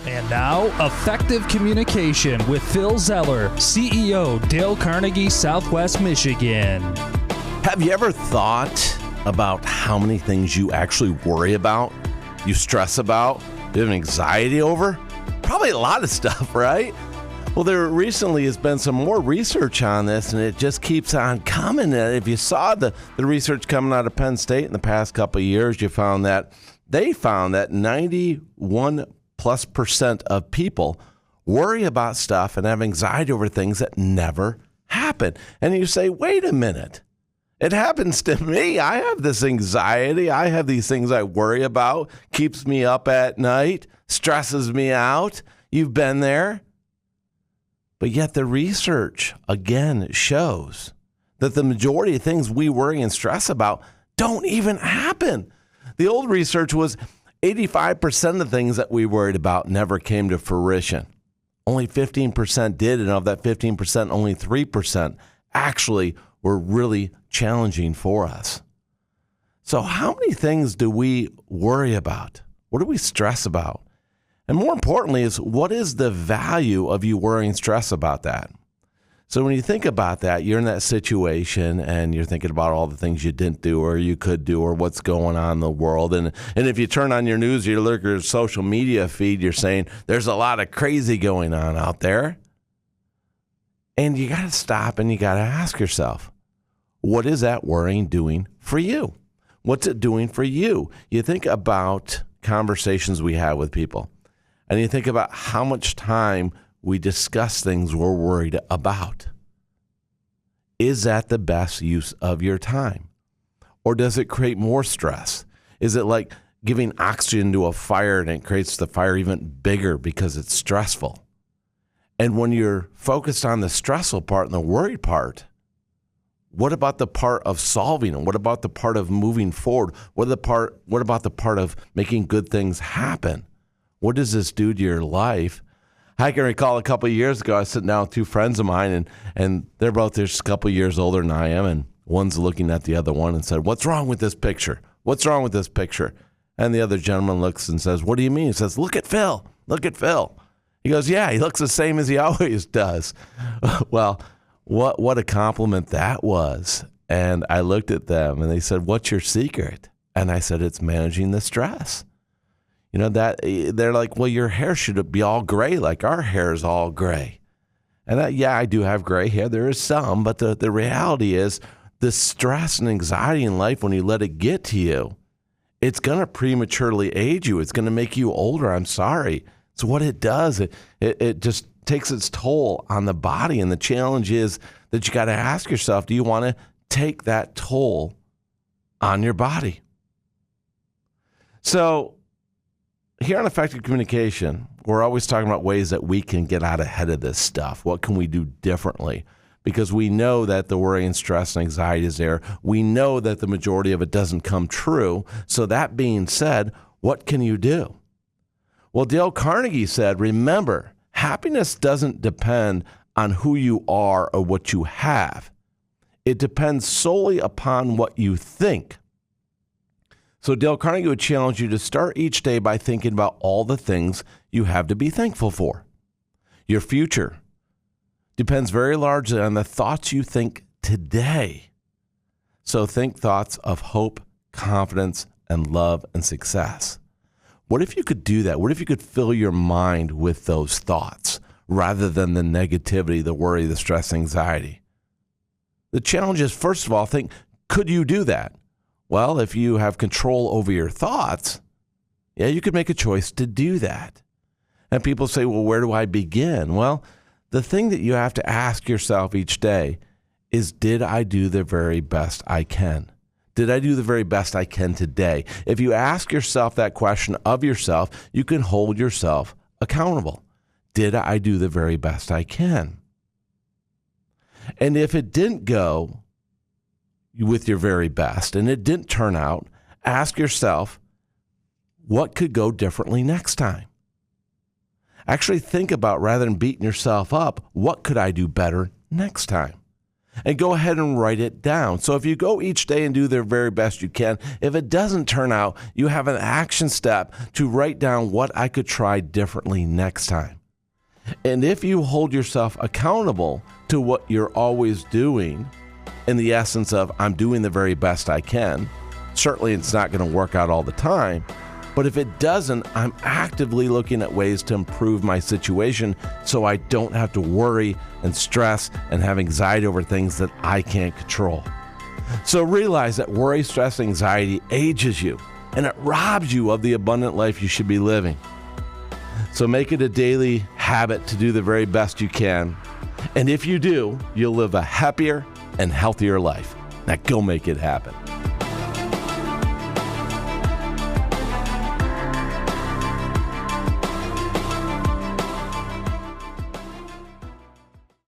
And now, Effective Communication with Phil Zeller, CEO, Dale Carnegie, Southwest Michigan. Have you ever thought about how many things you actually worry about, you stress about, you have anxiety over? Probably a lot of stuff, right? Well, there recently has been some more research on this, and it just keeps on coming. And if you saw the research coming out of Penn State in the past couple of years, they found that 91+% of people worry about stuff and have anxiety over things that never happen. And you say, wait a minute. It happens to me. I have this anxiety. I have these things I worry about, keeps me up at night, stresses me out. You've been there. But yet the research, again, shows that the majority of things we worry and stress about don't even happen. The old research was 85% of the things that we worried about never came to fruition. Only 15% did, and of that 15%, only 3% actually were really challenging for us. So how many things do we worry about? What do we stress about? And more importantly is, what is the value of you worrying and stress about that? So when you think about that, you're in that situation and you're thinking about all the things you didn't do or you could do or what's going on in the world. And if you turn on your news or you look at your social media feed, you're saying there's a lot of crazy going on out there. And you got to stop and you got to ask yourself, what is that worrying doing for you? What's it doing for you? You think about conversations we have with people, and you think about how much time we discuss things we're worried about. Is that the best use of your time? Or does it create more stress? Is it like giving oxygen to a fire and it creates the fire even bigger because it's stressful? And when you're focused on the stressful part and the worried part, what about the part of solving it? What about the part of moving forward? What about the part of making good things happen? What does this do to your life? I can recall a couple of years ago, I was sitting down with two friends of mine, and they're both just a couple of years older than I am, and one's looking at the other one and said, "What's wrong with this picture? What's wrong with this picture?" And the other gentleman looks and says, "What do you mean?" He says, "Look at Phil. Look at Phil." He goes, "Yeah, he looks the same as he always does." Well, what a compliment that was. And I looked at them, and they said, "What's your secret?" And I said, "It's managing the stress." You know, that they're like, "Well, your hair should be all gray like our hair is all gray." And I do have gray hair. There is some, but the reality is the stress and anxiety in life, when you let it get to you, it's going to prematurely age you. It's going to make you older. I'm sorry. It's what it does. It just takes its toll on the body. And the challenge is that you got to ask yourself, do you want to take that toll on your body? So here on Effective Communication, we're always talking about ways that we can get out ahead of this stuff. What can we do differently? Because we know that the worry and stress and anxiety is there. We know that the majority of it doesn't come true. So that being said, what can you do? Well, Dale Carnegie said, remember, happiness doesn't depend on who you are or what you have. It depends solely upon what you think. So Dale Carnegie would challenge you to start each day by thinking about all the things you have to be thankful for. Your future depends very largely on the thoughts you think today. So think thoughts of hope, confidence, and love and success. What if you could do that? What if you could fill your mind with those thoughts rather than the negativity, the worry, the stress, anxiety? The challenge is, first of all, think, could you do that? Well, if you have control over your thoughts, you could make a choice to do that. And people say, well, where do I begin? Well, the thing that you have to ask yourself each day is, did I do the very best I can? Did I do the very best I can today? If you ask yourself that question of yourself, you can hold yourself accountable. Did I do the very best I can? And if it didn't go with your very best and it didn't turn out, ask yourself, what could go differently next time? Actually think about, rather than beating yourself up, what could I do better next time? and go ahead and write it down. So if you go each day and do the very best you can, if it doesn't turn out, you have an action step to write down what I could try differently next time. And if you hold yourself accountable to what you're always doing, in the essence of I'm doing the very best I can, certainly it's not going to work out all the time, but if it doesn't, I'm actively looking at ways to improve my situation so I don't have to worry and stress and have anxiety over things that I can't control. So realize that worry, stress, anxiety ages you, and it robs you of the abundant life you should be living. So make it a daily habit to do the very best you can. And if you do, you'll live a happier and healthier life. Now go make it happen.